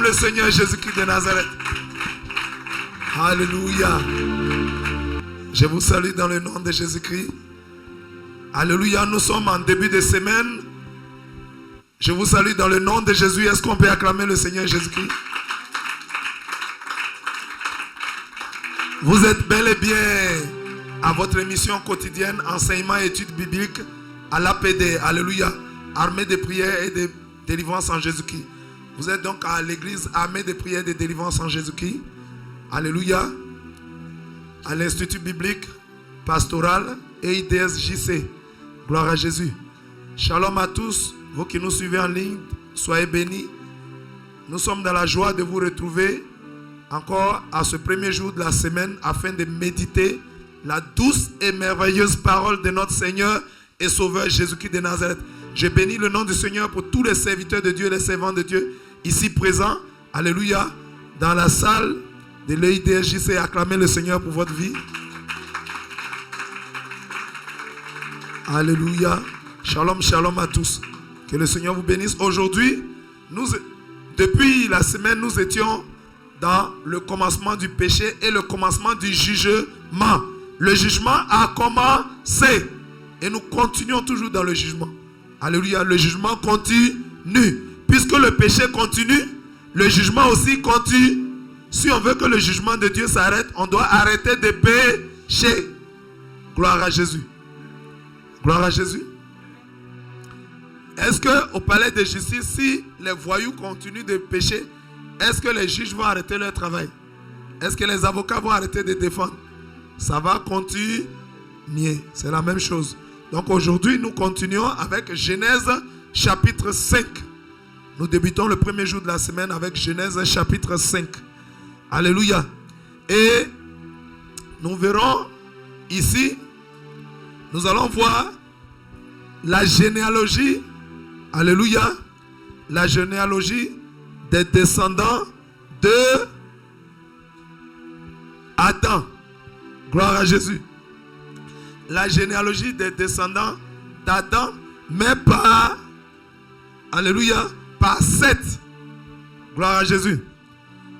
le Seigneur Jésus-Christ de Nazareth. Alléluia. Je vous salue dans le nom de Jésus-Christ. Alléluia, nous sommes en début de semaine. Je vous salue dans le nom de Jésus. Est-ce qu'on peut acclamer le Seigneur Jésus-Christ? Vous êtes bel et bien à votre émission quotidienne enseignement et études bibliques à l'APD. Alléluia. Armée de prière et de délivrance en Jésus-Christ. Vous êtes donc à l'église armée de prière et de délivrance en Jésus-Christ. Alléluia. À l'institut biblique pastoral et IDSJC. Gloire à Jésus. Shalom à tous. Vous qui nous suivez en ligne, soyez bénis. Nous sommes dans la joie de vous retrouver encore à ce premier jour de la semaine afin de méditer la douce et merveilleuse parole de notre Seigneur et Sauveur Jésus-Christ de Nazareth. Je bénis le nom du Seigneur pour tous les serviteurs de Dieu et les servants de Dieu ici présents. Alléluia. Dans la salle de l'IDSJC, acclamez le Seigneur pour votre vie. Alléluia. Shalom, shalom à tous. Que le Seigneur vous bénisse. Aujourd'hui, depuis la semaine, nous étions dans le commencement du péché et le commencement du jugement. Le jugement a commencé. Et nous continuons toujours dans le jugement. Alléluia. Le jugement continue. Puisque le péché continue, le jugement aussi continue. Si on veut que le jugement de Dieu s'arrête, on doit arrêter de pécher. Gloire à Jésus. Gloire à Jésus. Est-ce qu'au palais de justice, si les voyous continuent de pécher, est-ce que les juges vont arrêter leur travail? Est-ce que les avocats vont arrêter de défendre? Ça va continuer. C'est la même chose. Donc aujourd'hui, nous continuons avec Genèse chapitre 5. Nous débutons le premier jour de la semaine avec Genèse chapitre 5. Alléluia. Et nous verrons ici, nous allons voir la généalogie. Alléluia. La généalogie des descendants de Adam. Gloire à Jésus. La généalogie des descendants d'Adam, mais par, alléluia, par Seth. Gloire à Jésus.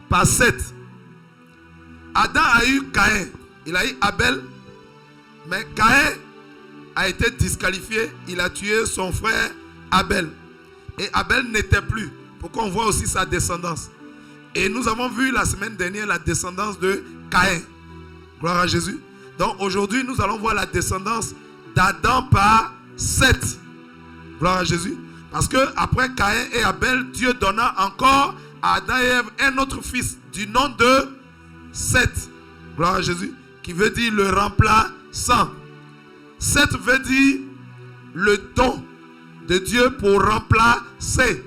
Par Seth. Adam a eu Caïn. Il a eu Abel. Mais Caïn a été disqualifié. Il a tué son frère Abel. Et Abel n'était plus. Pour qu'on voit aussi sa descendance. Et nous avons vu la semaine dernière la descendance de Caïn. Gloire à Jésus. Donc aujourd'hui, nous allons voir la descendance d'Adam par Seth. Gloire à Jésus. Parce que après Caïn et Abel, Dieu donna encore à Adam et Ève un autre fils du nom de Seth. Gloire à Jésus. Qui veut dire le remplaçant. Seth veut dire le don de Dieu pour remplacer.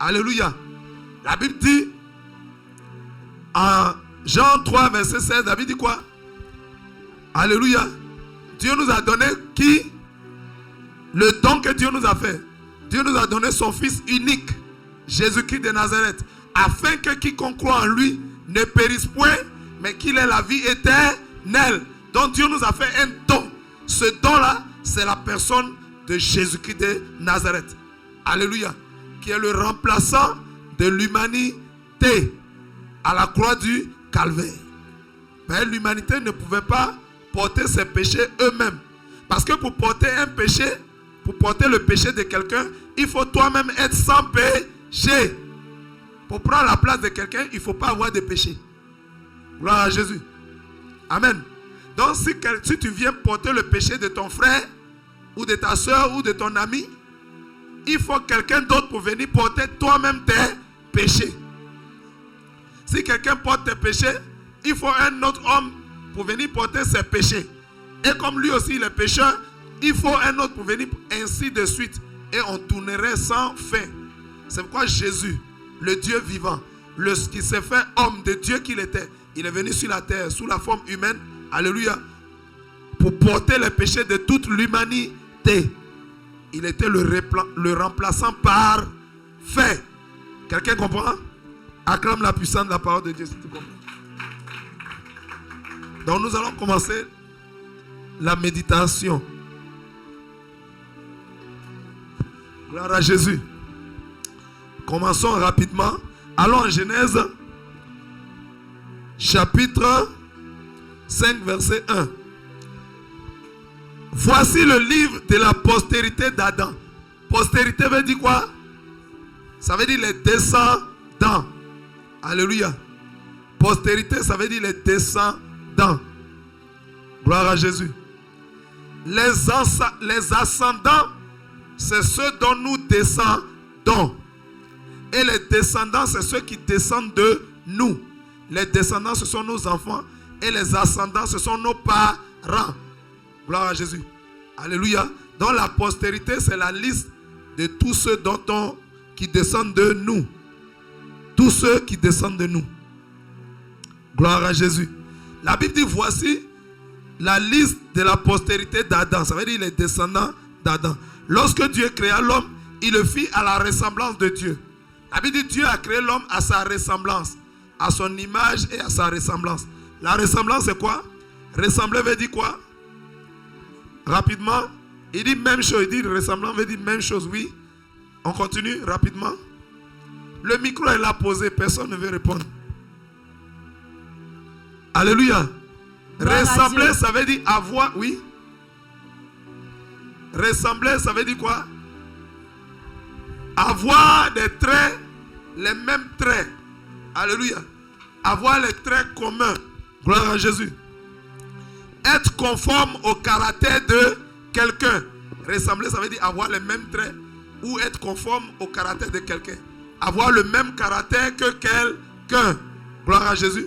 Alléluia. La Bible dit en Jean 3 verset 16, la Bible dit quoi? Alléluia. Dieu nous a donné qui? Le don que Dieu nous a fait. Dieu nous a donné son fils unique, Jésus-Christ de Nazareth, afin que quiconque croit en lui ne périsse point, mais qu'il ait la vie éternelle. Donc Dieu nous a fait un don. Ce don-là, c'est la personne de Jésus-Christ de Nazareth. Alléluia. Qui est le remplaçant de l'humanité à la croix du calvaire. Mais l'humanité ne pouvait pas porter ses péchés eux-mêmes. Parce que pour porter un péché, pour porter le péché de quelqu'un, il faut toi-même être sans péché. Pour prendre la place de quelqu'un, il ne faut pas avoir de péché. Gloire à Jésus. Amen. Donc si tu viens porter le péché de ton frère, ou de ta soeur, ou de ton ami, il faut quelqu'un d'autre pour venir porter toi-même tes péchés. Si quelqu'un porte tes péchés, il faut un autre homme pour venir porter ses péchés. Et comme lui aussi il est pécheur, il faut un autre pour venir, ainsi de suite. Et on tournerait sans fin. C'est pourquoi Jésus, le Dieu vivant, qui s'est fait homme de Dieu qu'il était, il est venu sur la terre sous la forme humaine, alléluia, pour porter les péchés de toute l'humanité. Il était le remplaçant parfait. Quelqu'un comprend? Acclame la puissance de la parole de Dieu si tu comprends. Donc nous allons commencer la méditation. Gloire à Jésus. Commençons rapidement Allons en Genèse, chapitre 5, verset 1. Voici le livre de la postérité d'Adam. Postérité veut dire quoi? Ça veut dire les descendants. Alléluia. Postérité, ça veut dire les descendants. Gloire à Jésus. Les ascendants, c'est ceux dont nous descendons. Et les descendants, c'est ceux qui descendent de nous. Les descendants, ce sont nos enfants. Et les ascendants, ce sont nos parents. Gloire à Jésus. Alléluia. Donc la postérité, c'est la liste de tous ceux qui descendent de nous. Tous ceux qui descendent de nous. Gloire à Jésus. La Bible dit, voici la liste de la postérité d'Adam. Ça veut dire les descendants d'Adam. Lorsque Dieu créa l'homme, il le fit à la ressemblance de Dieu. La Bible dit, Dieu a créé l'homme à sa ressemblance, à son image et à sa ressemblance. La ressemblance, c'est quoi? Ressembler veut dire quoi? Rapidement, il dit même chose. Il dit ressemblant veut dire même chose, oui. On continue rapidement. Le micro est là posé, personne ne veut répondre. Alléluia. Ressembler, ça veut dire avoir, oui. Ressembler, ça veut dire quoi? Avoir des traits, les mêmes traits. Alléluia. Avoir les traits communs. Gloire à Jésus. Être conforme au caractère de quelqu'un. Ressembler, ça veut dire avoir les mêmes traits ou être conforme au caractère de quelqu'un. Avoir le même caractère que quelqu'un. Gloire à Jésus.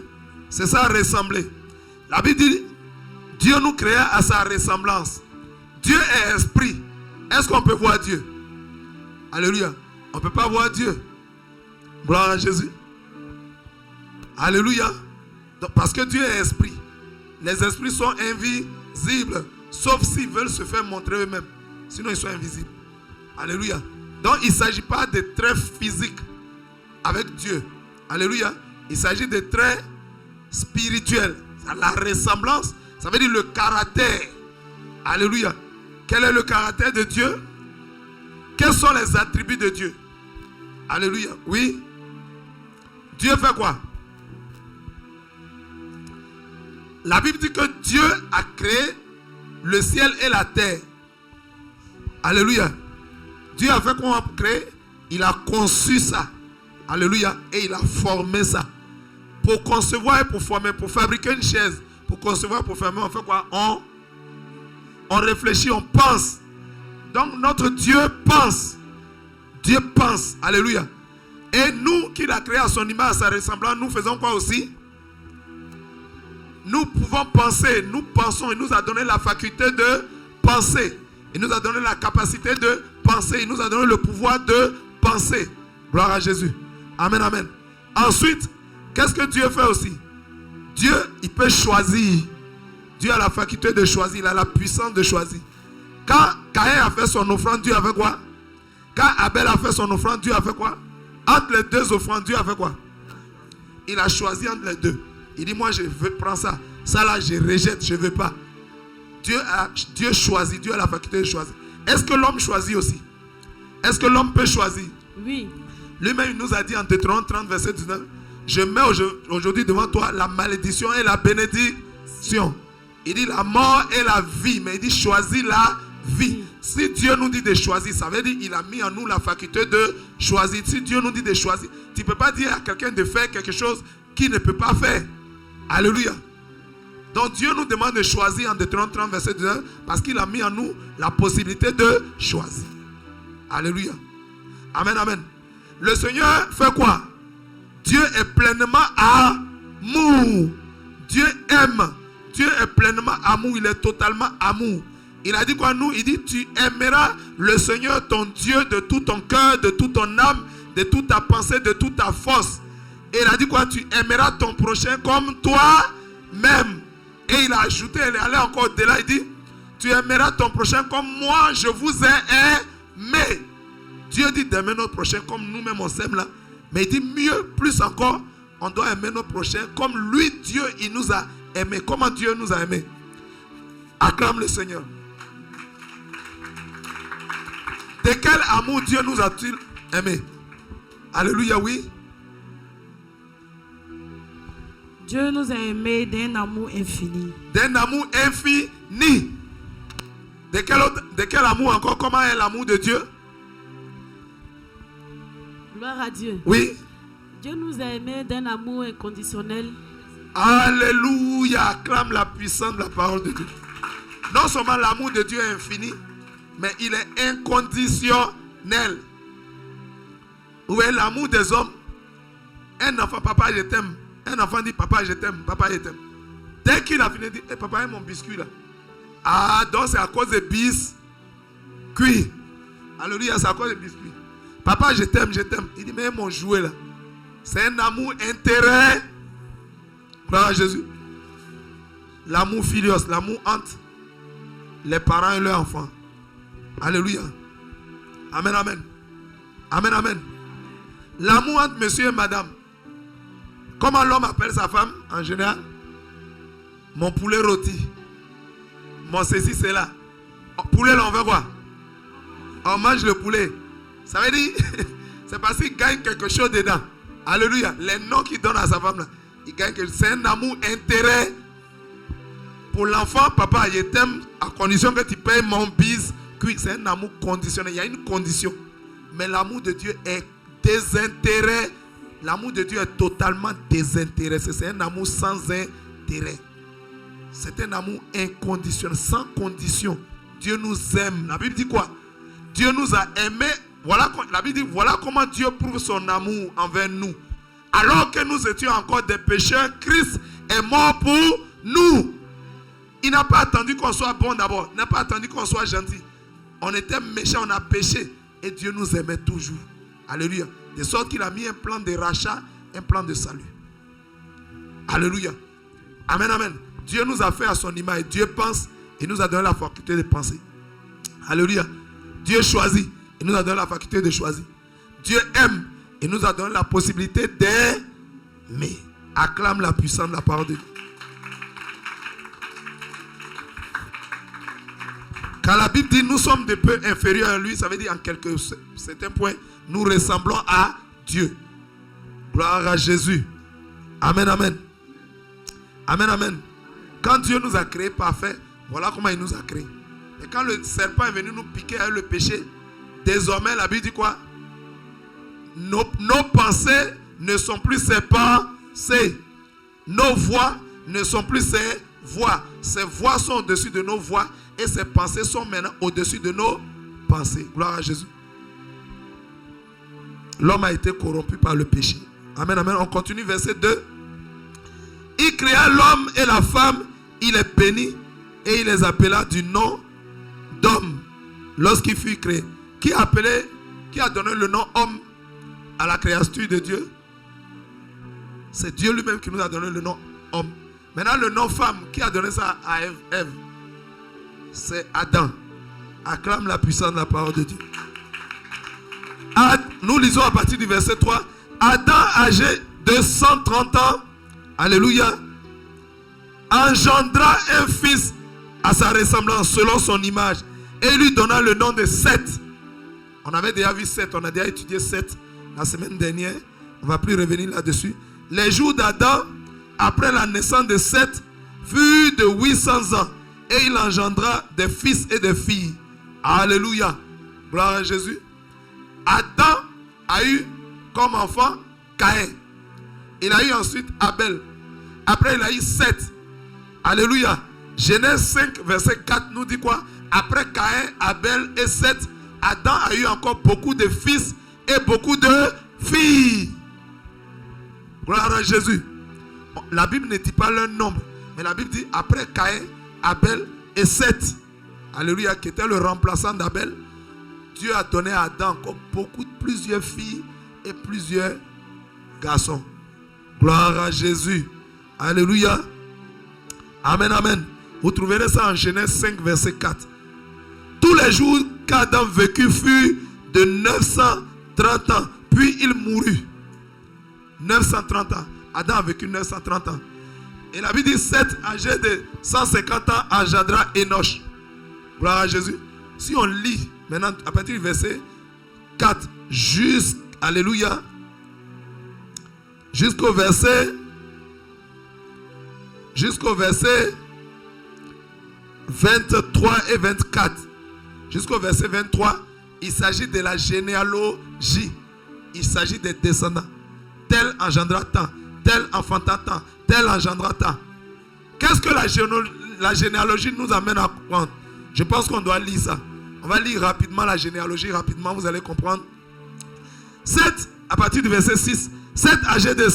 C'est ça, ressembler. La Bible dit, Dieu nous créa à sa ressemblance. Dieu est esprit. Est-ce qu'on peut voir Dieu? Alléluia. On ne peut pas voir Dieu. Gloire à Jésus. Alléluia. Donc, parce que Dieu est esprit. Les esprits sont invisibles. Sauf s'ils veulent se faire montrer eux-mêmes. Sinon, ils sont invisibles. Alléluia. Donc, il ne s'agit pas de traits physiques avec Dieu. Alléluia. Il s'agit de traits spirituels. La ressemblance, ça veut dire le caractère. Alléluia. Quel est le caractère de Dieu? Quels sont les attributs de Dieu? Alléluia. Oui. Dieu fait quoi? La Bible dit que Dieu a créé le ciel et la terre. Alléluia. Dieu a fait quoi? A créé? Il a conçu ça. Alléluia. Et il a formé ça. Pour concevoir et pour former, pour fabriquer une chaise, pour concevoir, pour former, on fait quoi? On réfléchit, on pense. Donc notre Dieu pense. Dieu pense. Alléluia. Et nous, qu'il a créé à son image, à sa ressemblance, nous faisons quoi aussi? Nous pouvons penser. Nous pensons. Il nous a donné la faculté de penser. Il nous a donné la capacité de penser. Il nous a donné le pouvoir de penser. Gloire à Jésus. Amen, amen. Ensuite, qu'est-ce que Dieu fait aussi? Dieu, il peut choisir. Dieu a la faculté de choisir. Il a la puissance de choisir. Quand Caïn a fait son offrande, Dieu a fait quoi? Quand Abel a fait son offrande, Dieu a fait quoi? Entre les deux offrandes, Dieu a fait quoi? Il a choisi entre les deux. Il dit, moi je veux prendre ça. Ça là, je rejette, je ne veux pas. Dieu choisit. Dieu a la faculté de choisir. Est-ce que l'homme choisit aussi? Est-ce que l'homme peut choisir? Oui. Lui-même, il nous a dit en Deutéronome 30, verset 19, je mets aujourd'hui devant toi la malédiction et la bénédiction. Il dit la mort et la vie. Mais il dit choisis la vie. Si Dieu nous dit de choisir, ça veut dire qu'il a mis en nous la faculté de choisir. Si Dieu nous dit de choisir, tu ne peux pas dire à quelqu'un de faire quelque chose qu'il ne peut pas faire. Alléluia. Donc Dieu nous demande de choisir en Deutéronome 30, verset 19, parce qu'il a mis en nous la possibilité de choisir. Alléluia. Amen, amen. Le Seigneur fait quoi? Dieu est pleinement amour. Dieu aime. Dieu est pleinement amour. Il est totalement amour. Il a dit quoi nous? Il dit tu aimeras le Seigneur ton Dieu de tout ton cœur, de toute ton âme, de toute ta pensée, de toute ta force. Et il a dit quoi? Tu aimeras ton prochain comme toi-même. Et il a ajouté, il est allé encore au-delà. Il dit tu aimeras ton prochain comme moi je vous ai aimé. Dieu dit d'aimer notre prochain comme nous-mêmes on s'aime là. Mais il dit mieux, plus encore, on doit aimer notre prochain comme lui, Dieu, il nous a aimés. Comment Dieu nous a aimés? Acclame le Seigneur. De quel amour Dieu nous a-t-il aimés? Alléluia, oui. Dieu nous a aimés d'un amour infini. D'un amour infini. De quel amour encore? Comment est l'amour de Dieu? Gloire à Dieu. Oui. Dieu nous a aimés d'un amour inconditionnel. Alléluia. Acclame la puissance de la parole de Dieu. Non seulement l'amour de Dieu est infini, mais il est inconditionnel. Où est l'amour des hommes? Un enfant, papa, je t'aime. Un enfant dit, papa, je t'aime. Papa, je t'aime. Dès qu'il a fini, il dit, hey, papa, mon biscuit là. Ah, donc c'est à cause des biscuits. Alléluia, c'est à cause des biscuits. Papa, je t'aime, je t'aime. Il dit, mais mon jouet là. C'est un amour intérêt. Gloire à Jésus. L'amour filios, l'amour entre les parents et leurs enfants. Alléluia. Amen, amen. Amen, amen. L'amour entre monsieur et madame. Comment l'homme appelle sa femme en général? Mon poulet rôti. Mon ceci, c'est là. Poulet, là, on veut quoi? On mange le poulet. Ça veut dire, c'est parce qu'il gagne quelque chose dedans. Alléluia. Les noms qu'il donne à sa femme, là, il gagne quelque chose. C'est un amour intérêt. Pour l'enfant, papa, je t'aime à condition que tu payes mon biscuit. C'est un amour conditionnel. Il y a une condition. Mais l'amour de Dieu est désintérêt. L'amour de Dieu est totalement désintéressé. C'est un amour sans intérêt. C'est un amour inconditionnel, sans condition. Dieu nous aime. La Bible dit quoi? Dieu nous a aimés. Voilà, la Bible dit, voilà comment Dieu prouve son amour envers nous. Alors que nous étions encore des pécheurs, Christ est mort pour nous. Il n'a pas attendu qu'on soit bon d'abord. Il n'a pas attendu qu'on soit gentil. On était méchants, on a péché. Et Dieu nous aimait toujours. Alléluia. De sorte qu'il a mis un plan de rachat, un plan de salut. Alléluia. Amen, amen. Dieu nous a fait à son image. Dieu pense et nous a donné la faculté de penser. Alléluia. Dieu choisit et nous a donné la faculté de choisir. Dieu aime et nous a donné la possibilité d'aimer. Acclame la puissance de la parole de Dieu. Quand la Bible dit nous sommes de peu inférieurs à lui, ça veut dire en quelque certains points, nous ressemblons à Dieu. Gloire à Jésus. Amen, amen. Amen, amen. Quand Dieu nous a créés parfaits, voilà comment il nous a créés. Et quand le serpent est venu nous piquer avec le péché, désormais la Bible dit quoi? Nos pensées ne sont plus ses pensées. Nos voix ne sont plus ses voix. Ses voix sont au-dessus de nos voix et ses pensées sont maintenant au-dessus de nos pensées. Gloire à Jésus. L'homme a été corrompu par le péché. Amen, amen. On continue, verset 2. Il créa l'homme et la femme, il les bénit et il les appela du nom d'homme lorsqu'il fut créé. Qui a donné le nom homme à la créature de Dieu? C'est Dieu lui-même qui nous a donné le nom homme. Maintenant le nom femme, qui a donné ça à Ève? C'est Adam. Acclame la puissance de la parole de Dieu. Nous lisons à partir du verset 3. Adam, âgé de 130 ans, alléluia, engendra un fils à sa ressemblance, selon son image, et lui donna le nom de Seth. On avait déjà vu Seth, on a déjà étudié Seth la semaine dernière. On ne va plus revenir là-dessus. Les jours d'Adam, après la naissance de Seth, furent de 800 ans, et il engendra des fils et des filles. Alléluia. Gloire à Jésus. Adam a eu comme enfant Caïn. Il a eu ensuite Abel. Après il a eu Seth. Alléluia. Genèse 5 verset 4 nous dit quoi? Après Caïn, Abel et Seth, Adam a eu encore beaucoup de fils et beaucoup de filles. Gloire à Jésus. La Bible ne dit pas leur nombre, mais la Bible dit après Caïn, Abel et Seth. Alléluia, qui était le remplaçant d'Abel. Dieu a donné à Adam encore plusieurs filles et plusieurs garçons. Gloire à Jésus. Alléluia. Amen, amen. Vous trouverez ça en Genèse 5, verset 4. Tous les jours qu'Adam vécut furent de 930 ans. Puis il mourut. 930 ans. Adam a vécu 930 ans. Et la Bible dit, Seth, âgé de 150 ans, engendra Enoch. Gloire à Jésus. Si on lit maintenant à partir du verset 4 alléluia, jusqu'au verset jusqu'au verset 23 et 24. Jusqu'au verset 23, il s'agit de la généalogie. Il s'agit des descendants. Tel engendra tant, tel enfanta tant, tel engendra tant. Qu'est-ce que la généalogie nous amène à comprendre? Je pense qu'on doit lire ça. On va lire rapidement la généalogie, rapidement, vous allez comprendre. 7, à partir du verset 6, 7 âgé de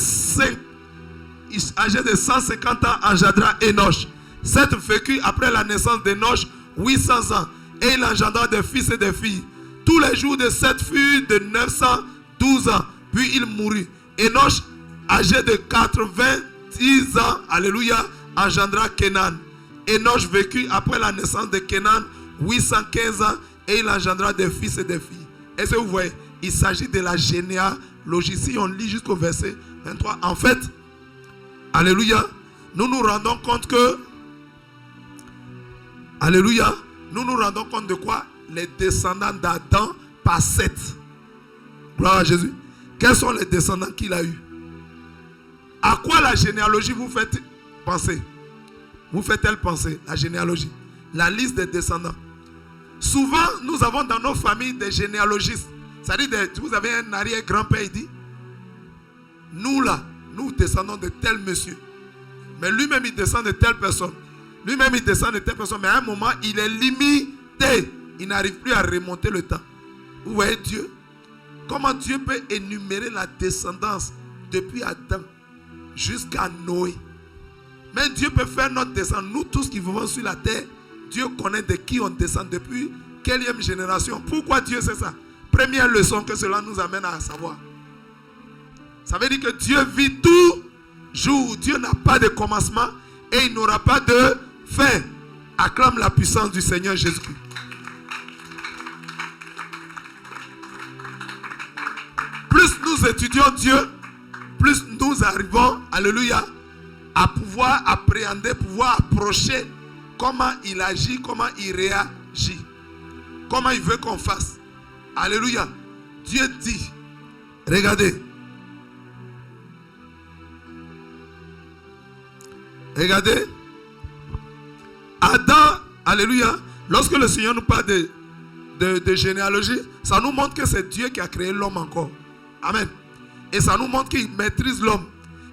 150 ans engendra Enoch. 7 vécut après la naissance d'Enoch 800 ans. Et il engendra des fils et des filles. Tous les jours de 7 furent de 912 ans. Puis il mourut. Enoch, âgé de 90 ans, alléluia, engendra Kenan. Enoch vécut après la naissance de Kenan 815 ans. Et il engendra des fils et des filles. Est-ce que vous voyez? Il s'agit de la généalogie. Si on lit jusqu'au verset 23, en fait, alléluia, nous nous rendons compte que, alléluia, nous nous rendons compte de quoi? Les descendants d'Adam par 7. Gloire à Jésus. Quels sont les descendants qu'il a eus? À quoi la généalogie vous fait penser? Vous fait-elle penser, la généalogie? La liste des descendants. Souvent, nous avons dans nos familles des généalogistes. C'est-à-dire, vous avez un arrière-grand-père, il dit, nous là, nous descendons de tel monsieur. Mais lui-même, il descend de telle personne. Lui-même, il descend de telle personne. Mais à un moment, il est limité. Il n'arrive plus à remonter le temps. Vous voyez Dieu? Comment Dieu peut énumérer la descendance depuis Adam jusqu'à Noé? Mais Dieu peut faire notre descendance. Nous tous qui vivons sur la terre, Dieu connaît de qui on descend depuis quelle génération. Pourquoi Dieu sait ça? Première leçon que cela nous amène à savoir. Ça veut dire que Dieu vit toujours. Dieu n'a pas de commencement et il n'aura pas de fin. Acclame la puissance du Seigneur Jésus-Christ. Plus nous étudions Dieu, plus nous arrivons, alléluia, à pouvoir appréhender, pouvoir approcher comment il agit, comment il réagit, comment il veut qu'on fasse. Alléluia. Dieu dit, regardez, Adam, alléluia, lorsque le Seigneur nous parle de généalogie, ça nous montre que c'est Dieu qui a créé l'homme encore. Amen. Et ça nous montre qu'il maîtrise l'homme.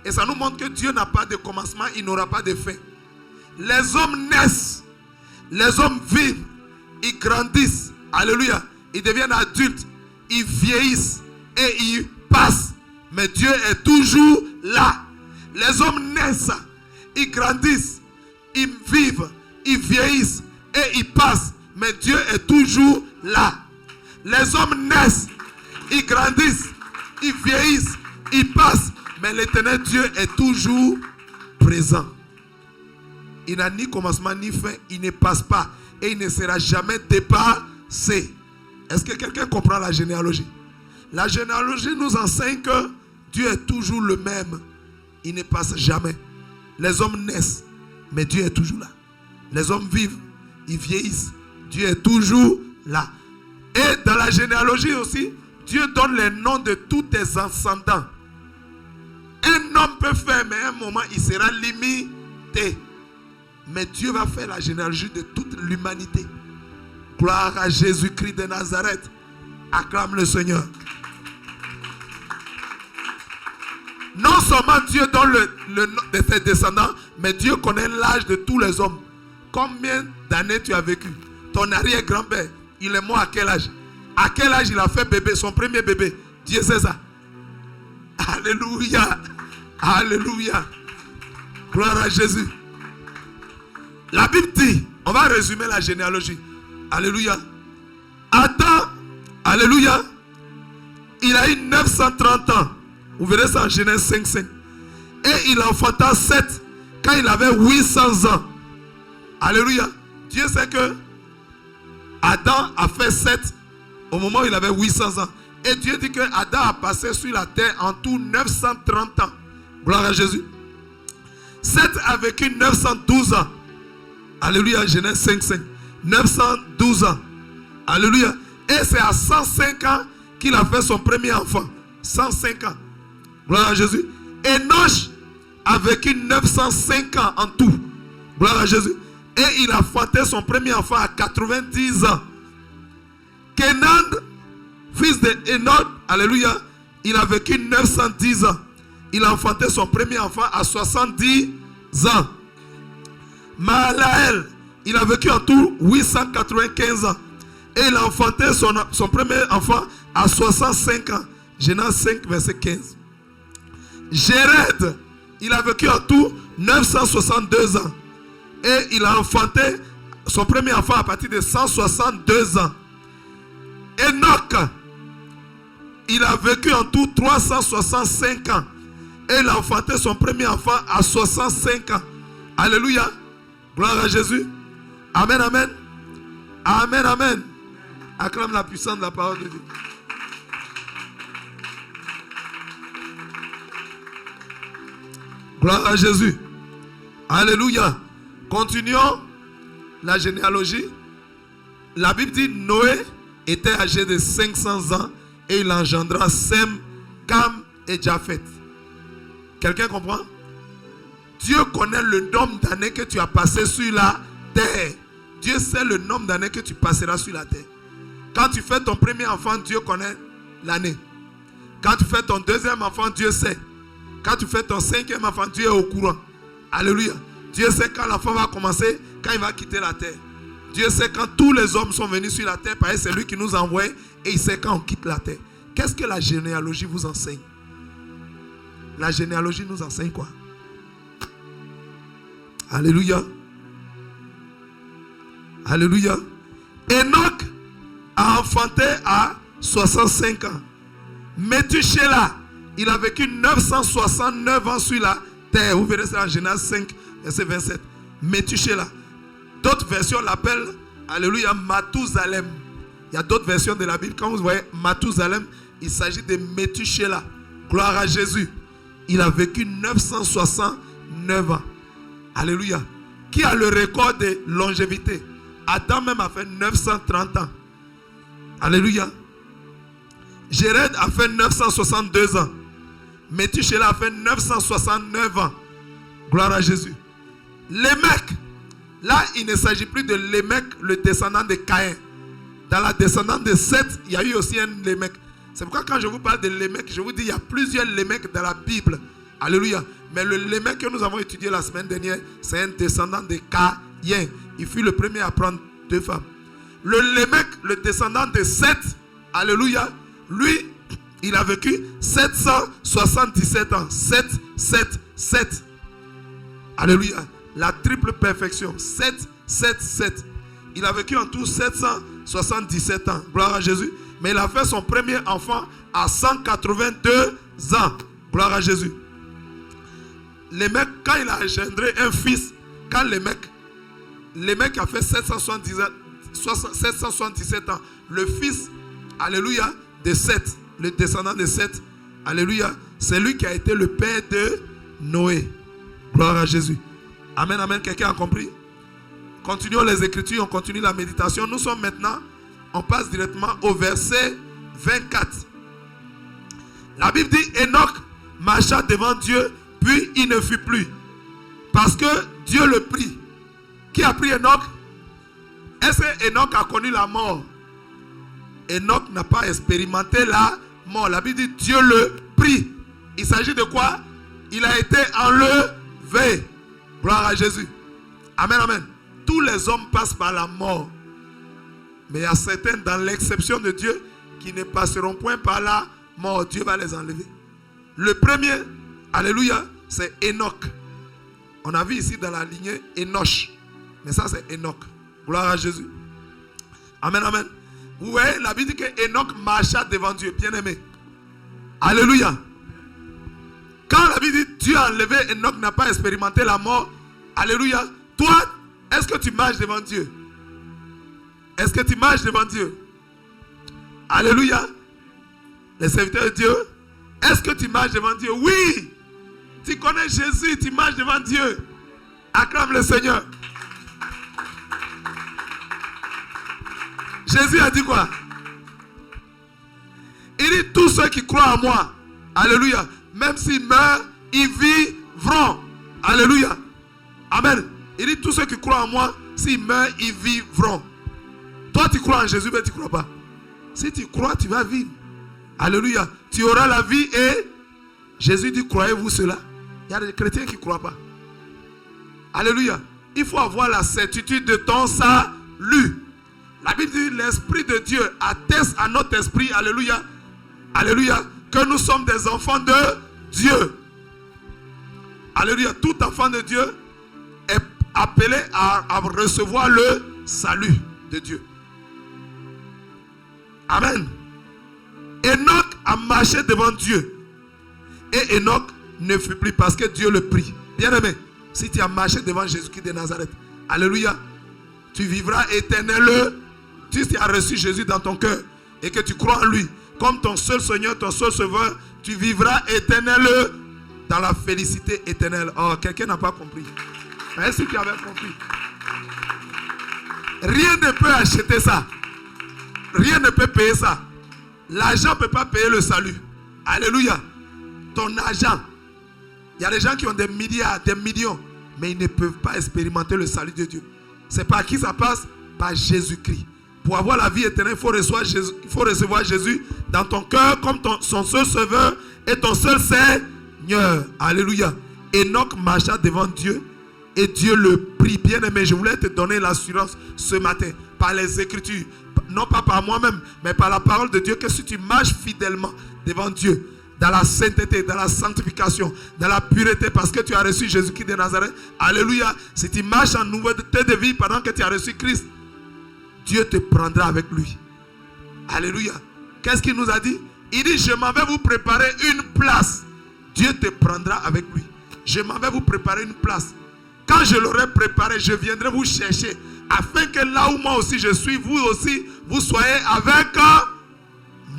Et ça nous montre que Dieu n'a pas de commencement, il n'aura pas de fin. Les hommes naissent, les hommes vivent, ils grandissent, alléluia, ils deviennent adultes, ils vieillissent et ils passent. Mais Dieu est toujours là. Les hommes naissent, ils grandissent, ils vivent, ils vieillissent et ils passent. Mais Dieu est toujours là. Les hommes naissent, ils grandissent, ils vieillissent, ils passent. Mais l'Éternel Dieu est toujours présent. Il n'a ni commencement ni fin, il ne passe pas et il ne sera jamais dépassé. Est-ce que quelqu'un comprend la généalogie? La généalogie nous enseigne que Dieu est toujours le même. Il ne passe jamais. Les hommes naissent, mais Dieu est toujours là. Les hommes vivent, ils vieillissent. Dieu est toujours là. Et dans la généalogie aussi, Dieu donne les noms de tous tes ascendants. Un homme peut faire, mais à un moment, il sera limité. Mais Dieu va faire la généalogie de toute l'humanité. Gloire à Jésus-Christ de Nazareth. Acclame le Seigneur. Non seulement Dieu donne le nom de tes descendants, mais Dieu connaît l'âge de tous les hommes. Combien d'années tu as vécu? Ton arrière-grand-père, il est mort à quel âge? À quel âge il a fait bébé, son premier bébé? Dieu sait ça. Alléluia. Alléluia. Gloire à Jésus. La Bible dit, on va résumer la généalogie. Alléluia. Adam, alléluia, il a eu 930 ans. Vous verrez ça en Genèse 5:5. Et il enfanta 7 quand il avait 800 ans. Alléluia. Dieu sait que Adam a fait 7 au moment où il avait 800 ans. Et Dieu dit que Adam a passé sur la terre en tout 930 ans. Gloire à Jésus. 7 a vécu 912 ans. Alléluia, Genèse 5:5. 912 ans. Alléluia. Et c'est à 105 ans qu'il a fait son premier enfant. 105 ans. Gloire à Jésus. Enoch a vécu 905 ans en tout. Gloire à Jésus. Et il a enfanté son premier enfant à 90 ans. Kenan, fils de Enoch, alléluia, il a vécu 910 ans. Il a enfanté son premier enfant à 70 ans. Mahalaël, il a vécu en tout 895 ans. Et il a enfanté son premier enfant à 65 ans. Genèse 5, verset 15. Jéred, il a vécu en tout 962 ans. Et il a enfanté son premier enfant à partir de 162 ans. Enoch, il a vécu en tout 365 ans. Et il a enfanté son premier enfant à 65 ans. Alléluia. Gloire à Jésus. Amen, amen. Amen, amen. Acclame la puissance de la parole de Dieu. Gloire à Jésus. Alléluia. Continuons la généalogie. La Bible dit Noé était âgé de 500 ans et il engendra Sem, Cam et Japheth. Quelqu'un comprend? Dieu connaît le nombre d'années que tu as passé sur la terre. Dieu sait le nombre d'années que tu passeras sur la terre. Quand tu fais ton premier enfant, Dieu connaît l'année. Quand tu fais ton deuxième enfant, Dieu sait. Quand tu fais ton cinquième enfant, Dieu est au courant. Alléluia. Dieu sait quand l'enfant va commencer, quand il va quitter la terre. Dieu sait quand tous les hommes sont venus sur la terre, parce que c'est lui qui nous envoie et il sait quand on quitte la terre. Qu'est-ce que la généalogie vous enseigne? La généalogie nous enseigne quoi? Alléluia. Alléluia. Enoch a enfanté à 65 ans. Methuselah, il a vécu 969 ans sur la terre. Vous verrez ça en Genèse 5, verset 27. Methuselah. D'autres versions l'appellent, alléluia, Mathusalem. Il y a d'autres versions de la Bible. Quand vous voyez Mathusalem, il s'agit de Methuselah. Gloire à Jésus. Il a vécu 969 ans. Alléluia. Qui a le record de longévité? Adam même a fait 930 ans. Alléluia. Jéred a fait 962 ans. Methuselah a fait 969 ans. Gloire à Jésus. Lémec. Là, il ne s'agit plus de Lémec, le descendant de Caïn. Dans la descendance de Seth, il y a eu aussi un Lémec. C'est pourquoi quand je vous parle de Lémec, je vous dis il y a plusieurs Lémec dans la Bible. Alléluia. Mais le Lémec que nous avons étudié la semaine dernière, c'est un descendant de Caïn. Il fut le premier à prendre 2 femmes. Le Lémec, le descendant de Seth, alléluia, lui, il a vécu 777 ans. 7, 7, 7. Alléluia. La triple perfection. 7, 7, 7. Il a vécu en tout 777 ans. Gloire à Jésus. Mais il a fait son premier enfant à 182 ans. Gloire à Jésus. Les mecs, quand il a engendré un fils, quand les mecs a fait 777 ans, le fils, alléluia, de Seth, le descendant de Seth, alléluia, c'est lui qui a été le père de Noé. Gloire à Jésus. Amen, amen. Quelqu'un a compris? Continuons les Écritures, on continue la méditation. Nous sommes maintenant, on passe directement au verset 24. La Bible dit, Enoch marcha devant Dieu, puis il ne fut plus. Parce que Dieu le prit. Qui a pris Enoch? Est-ce que Enoch a connu la mort? Enoch n'a pas expérimenté la mort. La Bible dit, Dieu le prit. Il s'agit de quoi? Il a été enlevé. Gloire à Jésus. Amen, amen. Tous les hommes passent par la mort. Mais il y a certains dans l'exception de Dieu qui ne passeront point par la mort. Dieu va les enlever. Le premier, alléluia, c'est Enoch. On a vu ici dans la lignée Enoch. Mais ça c'est Enoch. Gloire à Jésus. Amen, amen. Vous voyez, la Bible dit que Enoch marcha devant Dieu. Bien aimé. Alléluia. Quand la Bible dit Dieu a enlevé, Enoch n'a pas expérimenté la mort. Alléluia. Toi, est-ce que tu marches devant Dieu? Est-ce que tu marches devant Dieu? Alléluia. Les serviteurs de Dieu. Est-ce que tu marches devant Dieu? Oui. Tu connais Jésus, tu marches devant Dieu. Acclame le Seigneur. Jésus a dit quoi? Il dit tous ceux qui croient en moi. Alléluia. Même s'il meurt, il vivront. Alléluia. Amen. Il dit tous ceux qui croient en moi, s'ils meurent, ils vivront. Toi, tu crois en Jésus, mais tu ne crois pas. Si tu crois, tu vas vivre. Alléluia. Tu auras la vie et Jésus dit, croyez-vous cela? Il y a des chrétiens qui ne croient pas. Alléluia. Il faut avoir la certitude de ton salut. La Bible dit, l'Esprit de Dieu atteste à notre esprit, alléluia, alléluia, que nous sommes des enfants de Dieu. Alléluia. Tout enfant de Dieu est appelé à recevoir le salut de Dieu. Amen. Enoch a marché devant Dieu. Et Enoch ne fut plus parce que Dieu le prit. Bien aimé, si tu as marché devant Jésus-Christ de Nazareth, alléluia, tu vivras éternellement. Si tu as reçu Jésus dans ton cœur et que tu crois en lui comme ton seul Seigneur, ton seul Sauveur, tu vivras éternellement dans la félicité éternelle. Oh, quelqu'un n'a pas compris. Est-ce que tu avais compris? Rien ne peut acheter ça. Rien ne peut payer ça. L'argent ne peut pas payer le salut. Alléluia. Ton argent. Il y a des gens qui ont des milliards, des millions, mais ils ne peuvent pas expérimenter le salut de Dieu. C'est par qui ça passe? Par Jésus-Christ. Pour avoir la vie éternelle, il faut recevoir Jésus dans ton cœur comme son seul Sauveur et ton seul Seigneur. Alléluia. Enoch marcha devant Dieu et Dieu le prit. Bien aimé, je voulais te donner l'assurance ce matin par les Écritures. Non pas par moi-même, mais par la parole de Dieu, que si tu marches fidèlement devant Dieu, dans la sainteté, dans la sanctification, dans la pureté, parce que tu as reçu Jésus-Christ de Nazareth, alléluia, si tu marches en nouveauté de vie pendant que tu as reçu Christ, Dieu te prendra avec lui. Alléluia. Qu'est-ce qu'il nous a dit? Il dit, je m'en vais vous préparer une place. Dieu te prendra avec lui. Je m'en vais vous préparer une place. Quand je l'aurai préparé, je viendrai vous chercher, afin que là où moi aussi je suis, vous aussi, vous soyez avec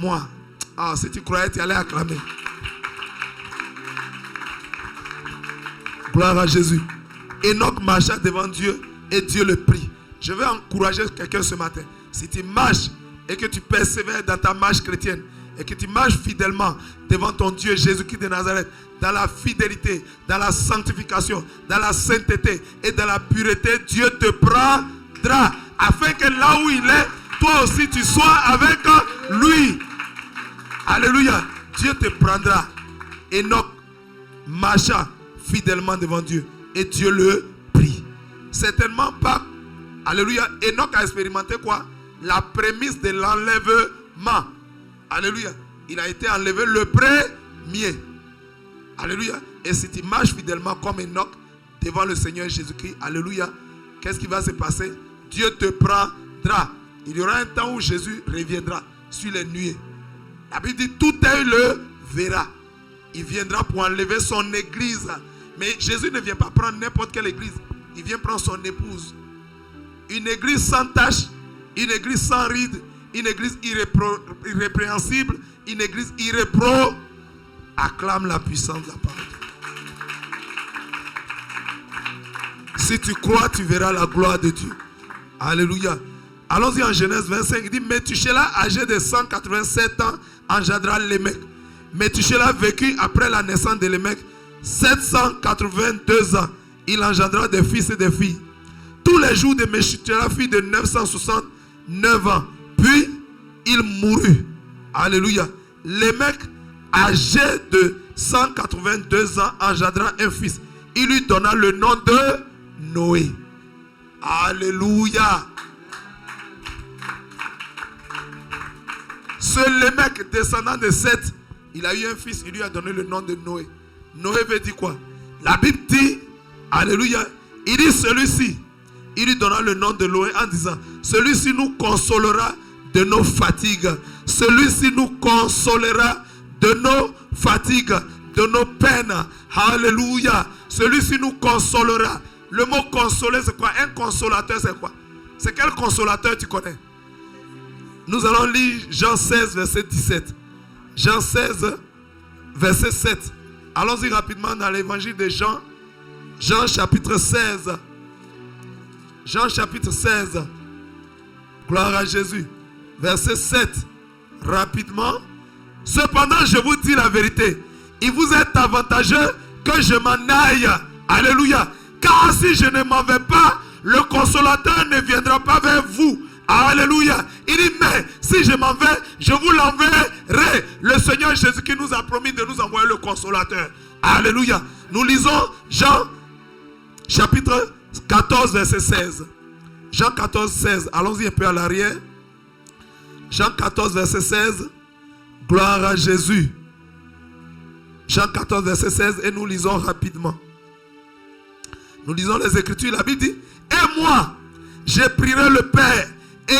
moi. Ah, si tu croyais, tu allais acclamer. Gloire à Jésus. Enoch marcha devant Dieu et Dieu le prit. Je vais encourager quelqu'un ce matin. Si tu marches et que tu persévères dans ta marche chrétienne et que tu marches fidèlement devant ton Dieu Jésus-Christ de Nazareth, dans la fidélité, dans la sanctification, dans la sainteté et dans la pureté, Dieu te prendra afin que là où il est, toi aussi tu sois avec lui. Alléluia. Dieu te prendra. Enoch marcha fidèlement devant Dieu et Dieu le prit. Certainement pas. Alléluia. Enoch a expérimenté quoi? La prémisse de l'enlèvement. Alléluia. Il a été enlevé le premier. Alléluia. Et si tu marches fidèlement comme Enoch devant le Seigneur Jésus-Christ, alléluia, qu'est-ce qui va se passer? Dieu te prendra. Il y aura un temps où Jésus reviendra sur les nuées. La Bible dit, tout œil le verra. Il viendra pour enlever son église. Mais Jésus ne vient pas prendre n'importe quelle église. Il vient prendre son épouse. Une église sans tache, une église sans ride, une église irrépréhensible, une église irréprochable. Acclame la puissance de la parole. Si tu crois, tu verras la gloire de Dieu. Alléluia. Allons-y en Genèse 25. Il dit, Methushélah, âgé de 187 ans, engendra Lémec. Methushélah vécut après la naissance de Lémec 782 ans. Il engendra des fils et des filles. Tous les jours de Methushélah fut de 969 ans. Puis, il mourut. Alléluia. Lémec, âgé de 182 ans, engendra un fils. Il lui donna le nom de Noé. Alléluia. Ce Lémec, descendant de Seth, il a eu un fils, il lui a donné le nom de Noé. Noé veut dire quoi? La Bible dit, alléluia, il dit celui-ci, il lui donna le nom de Noé en disant, celui-ci nous consolera de nos fatigues. Celui-ci nous consolera de nos fatigues, de nos peines. Alléluia. Celui-ci nous consolera. Le mot consoler, c'est quoi? Un consolateur, c'est quoi? C'est quel consolateur tu connais? Nous allons lire Jean 16, verset 17. Jean 16, verset 7. Allons-y rapidement dans l'évangile de Jean. Jean chapitre 16. Jean chapitre 16. Gloire à Jésus. Verset 7. Rapidement. Cependant, je vous dis la vérité. Il vous est avantageux que je m'en aille. Alléluia. Car si je ne m'en vais pas, le consolateur ne viendra pas vers vous. Alléluia. Il dit, mais si je m'en vais, je vous l'enverrai. Le Seigneur Jésus qui nous a promis de nous envoyer le consolateur. Alléluia. Nous lisons Jean chapitre 14 verset 16. Jean 14 16. Allons-y un peu à l'arrière. Jean 14 verset 16. Gloire à Jésus. Jean 14 verset 16 et nous lisons rapidement. Nous lisons les Écritures. La Bible dit, et moi, je prierai le Père et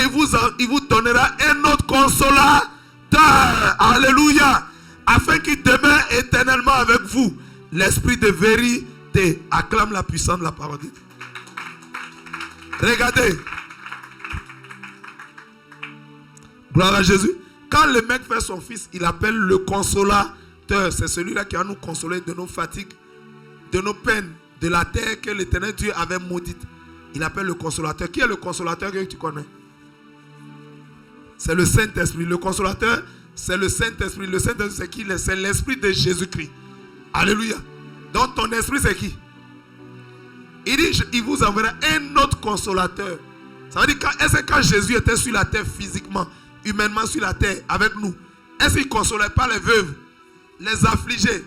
il vous donnera un autre consolateur. Alléluia. Afin qu'il demeure éternellement avec vous. L'esprit de vérité. Acclame la puissance de la parole de Dieu. Regardez. Gloire à Jésus. Quand le mec fait son fils, il appelle le consolateur. C'est celui-là qui va nous consoler de nos fatigues, de nos peines, de la terre que l'Éternel Dieu avait maudite. Il appelle le consolateur. Qui est le consolateur que tu connais? C'est le Saint-Esprit. Le consolateur, c'est le Saint-Esprit. Le Saint-Esprit, c'est qui? C'est l'Esprit de Jésus-Christ. Alléluia. Donc ton esprit, c'est qui? Il dit, il vous enverra un autre consolateur. Ça veut dire, est-ce que quand Jésus était sur la terre physiquement, humainement sur la terre, avec nous, est-ce qu'il ne consolait pas les veuves, les affligés,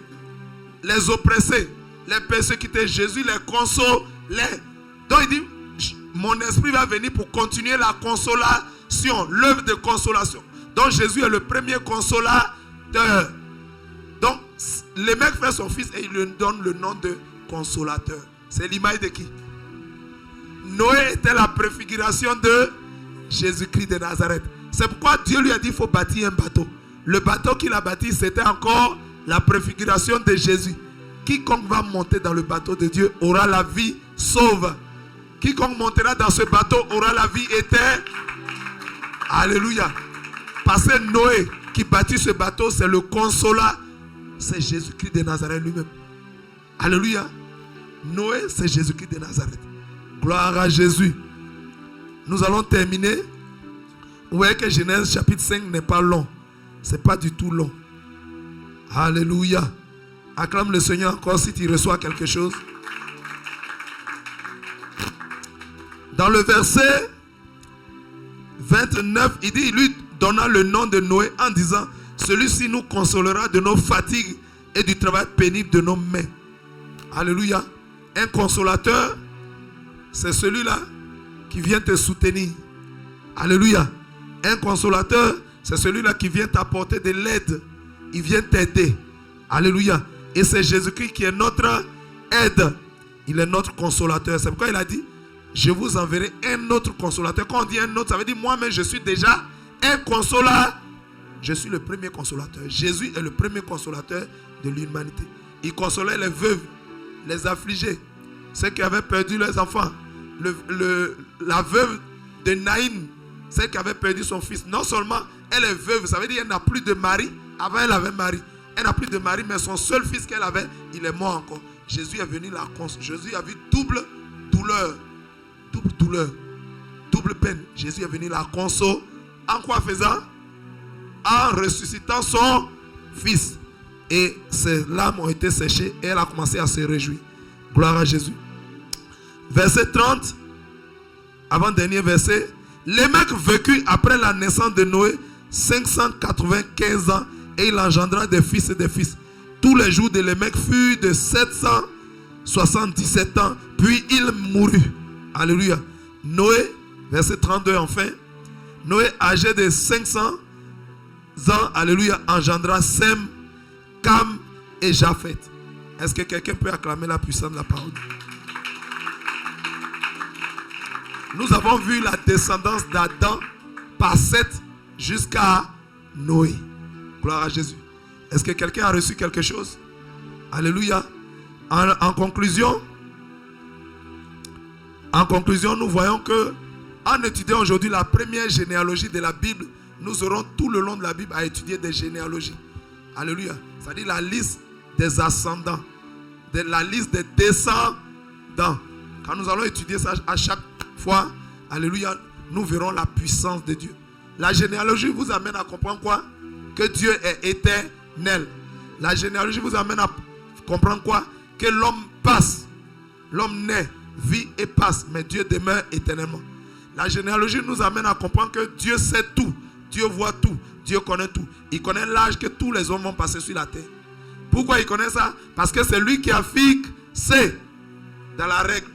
les oppressés, les persécutés? Jésus les consolait. Donc il dit, mon esprit va venir pour continuer la consolation, l'œuvre de consolation. Donc Jésus est le premier consolateur. Donc le mec fait son fils et il lui donne le nom de consolateur. C'est l'image de qui? Noé était la préfiguration de Jésus-Christ de Nazareth. C'est pourquoi Dieu lui a dit qu'il faut bâtir un bateau. Le bateau qu'il a bâti, c'était encore la préfiguration de Jésus. Quiconque va monter dans le bateau de Dieu aura la vie sauve. Quiconque montera dans ce bateau aura la vie éternelle. Alléluia. Parce que Noé qui bâtit ce bateau, c'est le consolateur. C'est Jésus-Christ de Nazareth lui-même. Alléluia. Noé, c'est Jésus-Christ de Nazareth. Gloire à Jésus. Nous allons terminer. Vous voyez que Genèse chapitre 5 n'est pas long. Ce n'est pas du tout long. Alléluia. Acclame le Seigneur encore si tu reçois quelque chose. Dans le verset 29, il dit, il lui donna le nom de Noé en disant, celui-ci nous consolera de nos fatigues et du travail pénible de nos mains. Alléluia. Un consolateur, c'est celui-là qui vient te soutenir. Alléluia. Un consolateur, c'est celui-là qui vient t'apporter de l'aide. Il vient t'aider. Alléluia. Et c'est Jésus-Christ qui est notre aide. Il est notre consolateur. C'est pourquoi il a dit, je vous enverrai un autre consolateur. Quand on dit un autre, ça veut dire moi-même, je suis déjà un consolateur. Je suis le premier consolateur. Jésus est le premier consolateur de l'humanité. Il consolait les veuves, les affligés, ceux qui avaient perdu leurs enfants. La veuve de Naïm, celle qui avait perdu son fils. Non seulement elle est veuve, ça veut dire qu'elle n'a plus de mari. Avant elle avait mari. Elle n'a plus de mari, mais son seul fils qu'elle avait, il est mort encore. Jésus est venu la consoler. Jésus a vu double douleur. Double douleur. Double peine. Jésus est venu la consoler. En quoi faisant? En ressuscitant son fils. Et ses larmes ont été séchées et elle a commencé à se réjouir. Gloire à Jésus. Verset 30. Avant-dernier verset. Les mecs vécut après la naissance de Noé 595 ans et il engendra des fils et des fils. Tous les jours de Lémec furent de 777 ans, puis il mourut. Alléluia. Noé, verset 32 enfin. Noé, âgé de 500 ans, alléluia, engendra Sem, Cam et Japhet. Est-ce que quelqu'un peut acclamer la puissance de la parole? Nous avons vu la descendance d'Adam par Seth jusqu'à Noé. Gloire à Jésus. Est-ce que quelqu'un a reçu quelque chose? Alléluia. En conclusion, nous voyons que en étudiant aujourd'hui la première généalogie de la Bible, nous aurons tout le long de la Bible à étudier des généalogies. Alléluia. C'est-à-dire la liste des ascendants, la liste des descendants. Quand nous allons étudier ça à chaque fois, alléluia, nous verrons la puissance de Dieu. La généalogie vous amène à comprendre quoi? Que Dieu est éternel. La généalogie vous amène à comprendre quoi? que l'homme passe. L'homme naît, vit et passe, mais Dieu demeure éternellement. La généalogie nous amène à comprendre que Dieu sait tout. Dieu voit tout. Dieu connaît tout. Il connaît l'âge que tous les hommes vont passer sur la terre. Pourquoi il connaît ça? Parce que c'est lui qui a fixé dans la règle.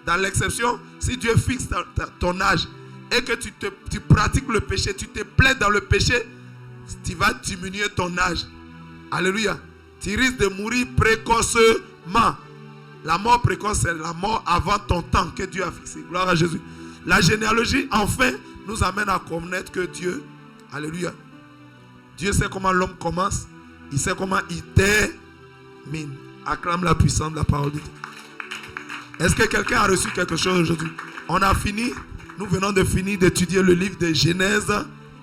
Dans l'exception, si Dieu fixe ton âge et que tu pratiques le péché, tu te plais dans le péché, tu vas diminuer ton âge. Alléluia. Tu risques de mourir précocement. La mort précoce, c'est la mort avant ton temps que Dieu a fixé. Gloire à Jésus. La généalogie, enfin, nous amène à connaître que Dieu, alléluia, Dieu sait comment l'homme commence, il sait comment il termine. Acclame la puissance de la parole de Dieu. Est-ce que quelqu'un a reçu quelque chose aujourd'hui? On a fini, nous venons de finir d'étudier le livre de Genèse,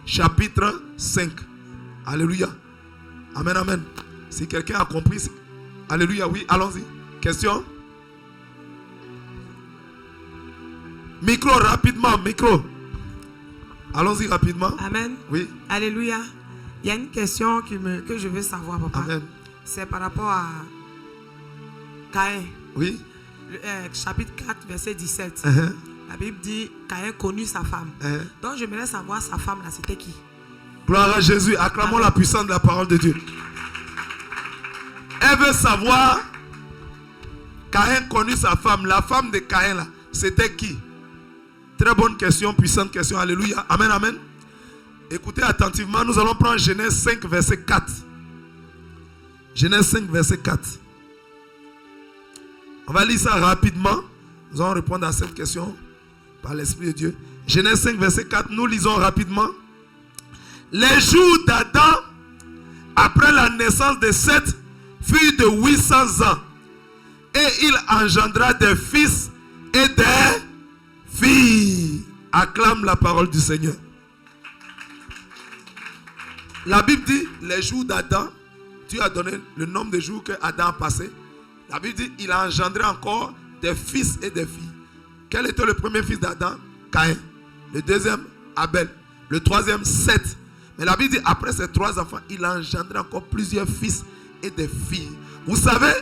chapitre 5. Alléluia. Amen, amen. Si quelqu'un a compris, alléluia, oui, allons-y. Question? Micro, rapidement, micro. Allons-y rapidement. Amen. Oui. Alléluia. Il y a une question que je veux savoir, papa. Amen. C'est par rapport à Caïn. Oui. Chapitre 4, verset 17. La Bible dit Caïn connut sa femme. Donc j'aimerais savoir sa femme là, c'était qui? Gloire à Jésus. Acclamons la puissance de la parole de Dieu. Elle veut savoir, Caïn connut sa femme. La femme de Caïn là, c'était qui? Très bonne question, puissante question. Alléluia. Amen, amen. Écoutez attentivement. Nous allons prendre Genèse 5, verset 4. Genèse 5, verset 4. On va lire ça rapidement. Nous allons répondre à cette question par l'Esprit de Dieu. Genèse 5, verset 4. Nous lisons rapidement. Les jours d'Adam, après la naissance de Seth, furent de 800 ans. Et il engendra des fils et des filles. Acclame la parole du Seigneur. La Bible dit, les jours d'Adam, Dieu a donné le nombre de jours que Adam a passé. La Bible dit, il a engendré encore des fils et des filles. Quel était le premier fils d'Adam? Caïn. Le deuxième, Abel. Le troisième, Seth. Mais la Bible dit, après ces trois enfants, il a engendré encore plusieurs fils et des filles. Vous savez,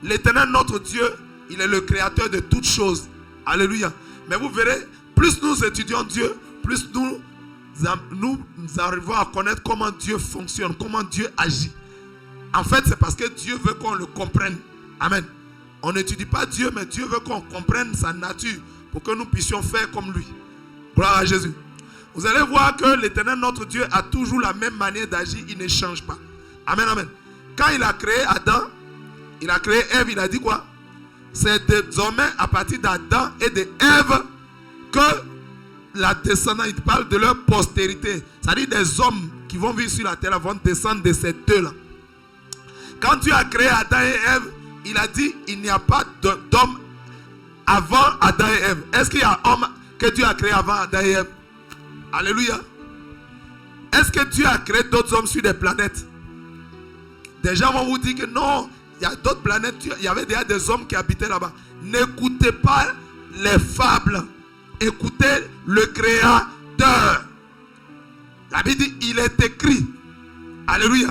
l'Éternel, notre Dieu, il est le créateur de toutes choses. Alléluia. Mais vous verrez, plus nous étudions Dieu, plus nous arrivons à connaître comment Dieu fonctionne, comment Dieu agit. En fait, c'est parce que Dieu veut qu'on le comprenne. Amen. On n'étudie pas Dieu, mais Dieu veut qu'on comprenne sa nature pour que nous puissions faire comme lui. Gloire à Jésus. Vous allez voir que l'Éternel, notre Dieu, a toujours la même manière d'agir. Il ne change pas. Amen, amen. Quand il a créé Adam, il a créé Ève, il a dit quoi? C'est désormais à partir d'Adam et d'Ève que la descendance, il parle de leur postérité. C'est-à-dire des hommes qui vont vivre sur la terre vont descendre de ces deux-là. Quand Dieu a créé Adam et Ève, il a dit il n'y a pas d'homme avant Adam et Ève. Est-ce qu'il y a un homme que Dieu a créé avant Adam et Ève? Alléluia. Est-ce que Dieu a créé d'autres hommes sur des planètes? Des gens vont vous dire que non, il y a d'autres planètes. Il y avait déjà des hommes qui habitaient là-bas. N'écoutez pas les fables. Écoutez le Créateur. La Bible dit il est écrit. Alléluia.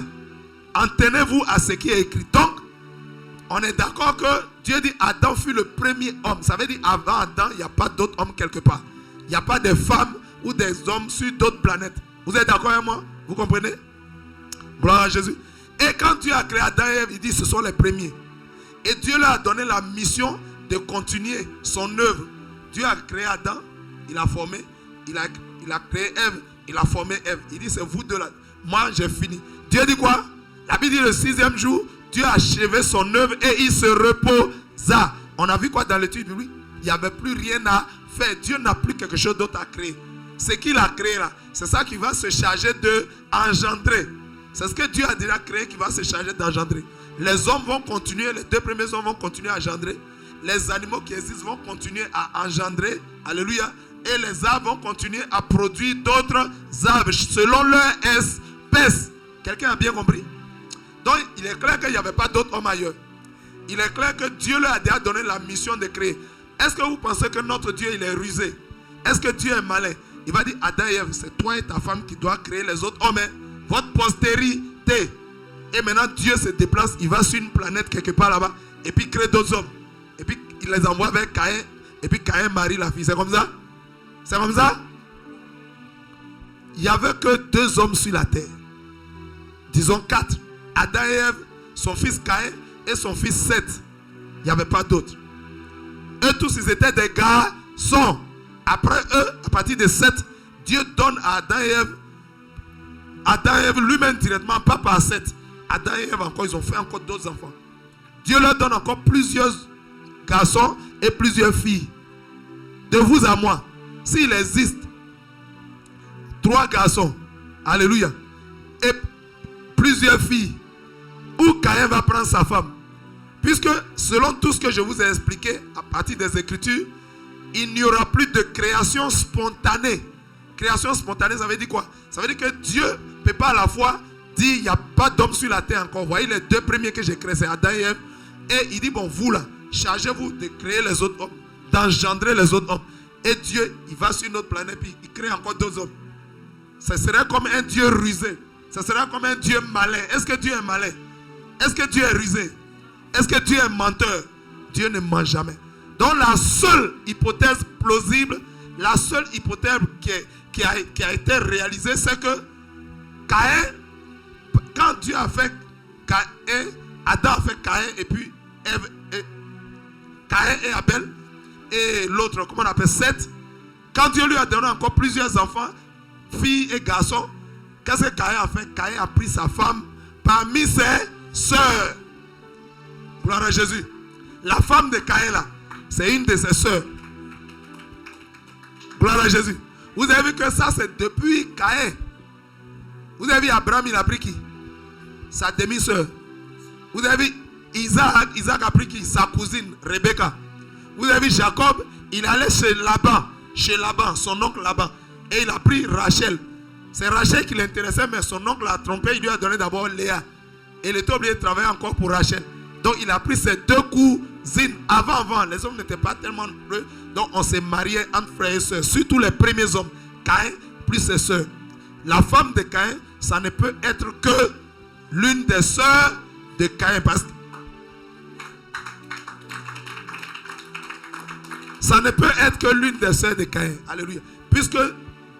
En tenez-vous à ce qui est écrit. Donc, on est d'accord que Dieu dit Adam fut le premier homme. Ça veut dire avant Adam, il n'y a pas d'autres hommes quelque part. Il n'y a pas de femmes ou des hommes sur d'autres planètes. Vous êtes d'accord avec moi? Vous comprenez? Gloire à Jésus. Et quand Dieu a créé Adam et Ève, il dit ce sont les premiers. Et Dieu leur a donné la mission de continuer son œuvre. Dieu a créé Adam, il a formé, il a créé Ève, il a formé Ève. Il dit c'est vous deux là. Moi j'ai fini. Dieu dit quoi? La Bible dit le 6e jour, Dieu a achevé son œuvre et il se reposa. On a vu quoi dans l'étude biblique? Il n'y avait plus rien à faire. Dieu n'a plus quelque chose d'autre à créer. Ce qu'il a créé là, c'est ça qui va se charger d'engendrer. C'est ce que Dieu a déjà créé qui va se charger d'engendrer. Les hommes vont continuer, les deux premiers hommes vont continuer à engendrer. Les animaux qui existent vont continuer à engendrer. Alléluia. Et les arbres vont continuer à produire d'autres arbres selon leur espèce. Quelqu'un a bien compris? Donc, il est clair qu'il n'y avait pas d'autres hommes ailleurs. Il est clair que Dieu leur a déjà donné la mission de créer. Est-ce que vous pensez que notre Dieu, il est rusé? Est-ce que Dieu est malin? Il va dire, Adam et Ève, c'est toi et ta femme qui doivent créer les autres hommes. Votre postérité. Et maintenant, Dieu se déplace, il va sur une planète quelque part là-bas. et puis crée d'autres hommes. Et puis il les envoie vers Caïn. Et puis Caïn marie la fille. C'est comme ça? C'est comme ça? Il n'y avait que 2 hommes sur la terre. Disons 4. Adam et Ève, son fils Caïn et son fils Seth. Il n'y avait pas d'autres. Eux tous, ils étaient des garçons. Après eux, à partir de Seth, Dieu donne à Adam et Ève. Adam et Ève lui-même directement, pas par Seth. Adam et Ève encore, ils ont fait encore d'autres enfants. Dieu leur donne encore plusieurs garçons et plusieurs filles. De vous à moi, s'il existe 3 garçons, alléluia, et plusieurs filles, où Caïn va prendre sa femme? Puisque selon tout ce que je vous ai expliqué à partir des Écritures, il n'y aura plus de création spontanée. Création spontanée, ça veut dire quoi? Ça veut dire que Dieu ne peut pas à la fois dire il n'y a pas d'homme sur la terre encore. Vous voyez, les 2 premiers que j'ai créés, c'est Adam et Ève. Et il dit, bon, vous là, chargez-vous de créer les autres hommes, d'engendrer les autres hommes. Et Dieu, il va sur notre planète, puis il crée encore d'autres hommes. Ce serait comme un Dieu rusé. Ce serait comme un Dieu malin. Est-ce que Dieu est malin? Est-ce que Dieu est rusé? Est-ce que Dieu est menteur? Dieu ne ment jamais. Donc la seule hypothèse plausible, la seule hypothèse qui a été réalisée, c'est que Caïn, quand Dieu a fait Caïn, Adam a fait Caïn et puis Ève, Caïn et Abel et l'autre, comment on appelle, Seth. Quand Dieu lui a donné encore plusieurs enfants, filles et garçons, qu'est-ce que Caïn a fait? Caïn a pris sa femme parmi ses sœurs. Gloire à Jésus. La femme de Caïn là, c'est une de ses sœurs. Gloire à Jésus. Vous avez vu que ça c'est depuis Caïn. Vous avez vu Abraham, il a pris qui? Sa demi-sœur. Vous avez vu Isaac, Isaac a pris qui? Sa cousine Rebecca. Vous avez vu Jacob, il allait chez Laban, son oncle Laban. Et il a pris Rachel. C'est Rachel qui l'intéressait, mais son oncle l'a trompé. Il lui a donné d'abord Léa. Et il était obligé de travailler encore pour Rachel. Donc il a pris ses 2 cousines. Avant, les hommes n'étaient pas tellement nombreux. Donc on s'est marié entre frères et sœurs. Surtout les premiers hommes. Caïn plus ses sœurs. La femme de Caïn, ça ne peut être que l'une des sœurs de Caïn. Parce que ça ne peut être que l'une des sœurs de Caïn. Alléluia. Puisque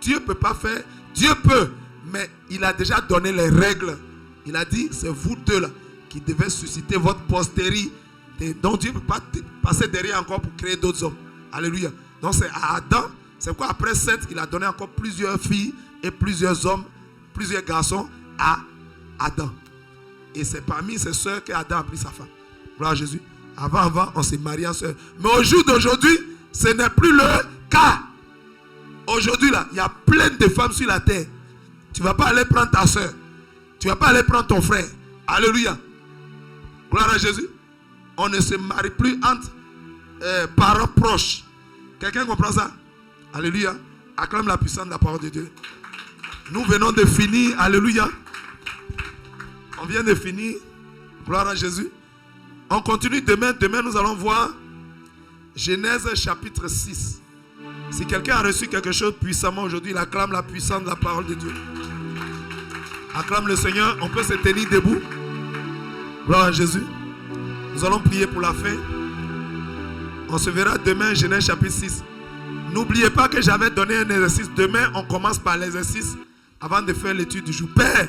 Dieu ne peut pas faire. Dieu peut, mais il a déjà donné les règles. Il a dit, c'est vous 2 là qui devez susciter votre postérité. Donc Dieu ne peut pas passer derrière encore pour créer d'autres hommes. Alléluia. Donc c'est à Adam. C'est quoi après Seth, il a donné encore plusieurs filles et plusieurs hommes, plusieurs garçons à Adam. Et c'est parmi ses sœurs qu'Adam a pris sa femme. Gloire à Jésus. Avant, on s'est marié en sœur. Mais au jour d'aujourd'hui, ce n'est plus le cas. Aujourd'hui, là, il y a plein de femmes sur la terre. Tu ne vas pas aller prendre ta soeur. Tu ne vas pas aller prendre ton frère. Alléluia. Gloire à Jésus. On ne se marie plus entre parents proches. Quelqu'un comprend ça? Alléluia. Acclame la puissance de la parole de Dieu. Nous venons de finir. Alléluia. On vient de finir. Gloire à Jésus. On continue demain. Demain, nous allons voir Genèse chapitre 6. Si quelqu'un a reçu quelque chose puissamment aujourd'hui, il acclame la puissance de la parole de Dieu. Acclame le Seigneur. On peut se tenir debout. Gloire à Jésus. Nous allons prier pour la fin. On se verra demain, Genèse chapitre 6. N'oubliez pas que j'avais donné un exercice. Demain, on commence par l'exercice avant de faire l'étude du jour. Père,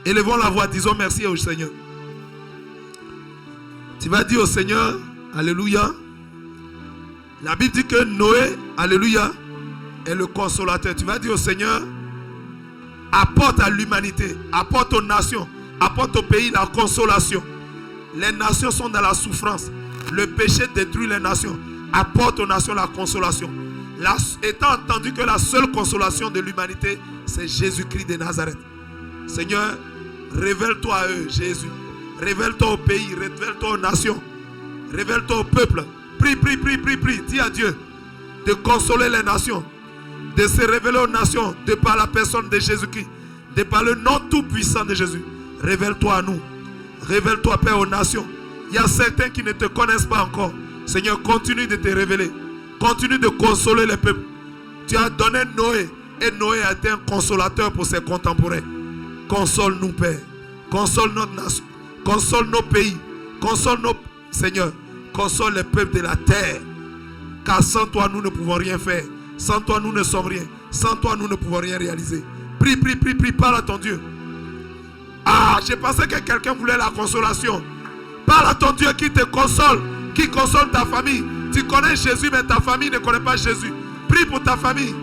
élevons la voix, disons merci au Seigneur. Tu vas dire au Seigneur, alléluia. La Bible dit que Noé, alléluia, est le consolateur. Tu vas dire au Seigneur, apporte à l'humanité, apporte aux nations, apporte au pays la consolation. Les nations sont dans la souffrance. Le péché détruit les nations. Apporte aux nations la consolation. Étant entendu que la seule consolation de l'humanité, c'est Jésus-Christ de Nazareth. Seigneur, révèle-toi à eux, Jésus. Révèle-toi au pays, révèle-toi aux nations. Révèle-toi au peuple. Prie. Dis à Dieu de consoler les nations, de se révéler aux nations, de par la personne de Jésus-Christ, de par le nom tout puissant de Jésus. Révèle-toi à nous. Révèle-toi, Père, aux nations. Il y a certains qui ne te connaissent pas encore. Seigneur, continue de te révéler. Continue de consoler les peuples. Tu as donné Noé. Et Noé a été un consolateur pour ses contemporains. Console-nous, Père. Console notre nation. Console nos pays. Console nos Seigneur, console les peuples de la terre. Car sans toi, nous ne pouvons rien faire. Sans toi, nous ne sommes rien. Sans toi, nous ne pouvons rien réaliser. Prie, prie, prie, prie, parle à ton Dieu. Ah, j'ai pensé que quelqu'un voulait la consolation. Parle à ton Dieu qui te console, qui console ta famille. Tu connais Jésus, mais ta famille ne connaît pas Jésus. Prie pour ta famille.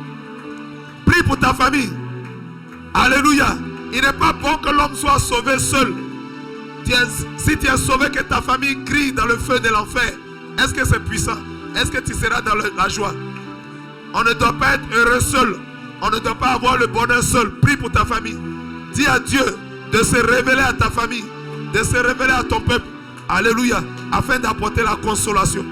Prie pour ta famille. Alléluia. Il n'est pas bon que l'homme soit sauvé seul. Si tu es sauvé, que ta famille crie dans le feu de l'enfer. Est-ce que c'est puissant? Est-ce que tu seras dans la joie? On ne doit pas être heureux seul. On ne doit pas avoir le bonheur seul. Prie pour ta famille. Dis à Dieu de se révéler à ta famille, de se révéler à ton peuple. Alléluia. Afin d'apporter la consolation.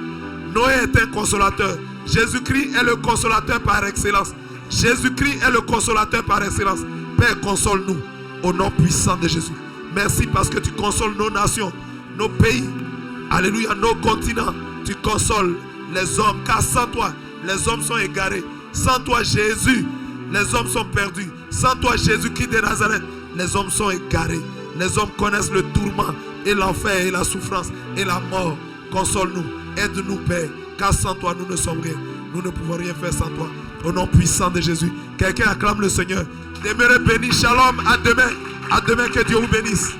Noé est un consolateur. Jésus-Christ est le consolateur par excellence. Jésus-Christ est le consolateur par excellence. Père, console-nous au nom puissant de Jésus. Merci parce que tu consoles nos nations, nos pays. Alléluia, nos continents. Tu consoles les hommes, car sans toi, les hommes sont égarés. Sans toi, Jésus, les hommes sont perdus. Sans toi, Jésus-Christ de Nazareth, les hommes sont égarés. Les hommes connaissent le tourment et l'enfer et la souffrance et la mort. Console-nous, aide-nous, Père, car sans toi, nous ne sommes rien. Nous ne pouvons rien faire sans toi. Au nom puissant de Jésus. Quelqu'un acclame le Seigneur. Demeurez bénis. Shalom. À demain. À demain. Que Dieu vous bénisse.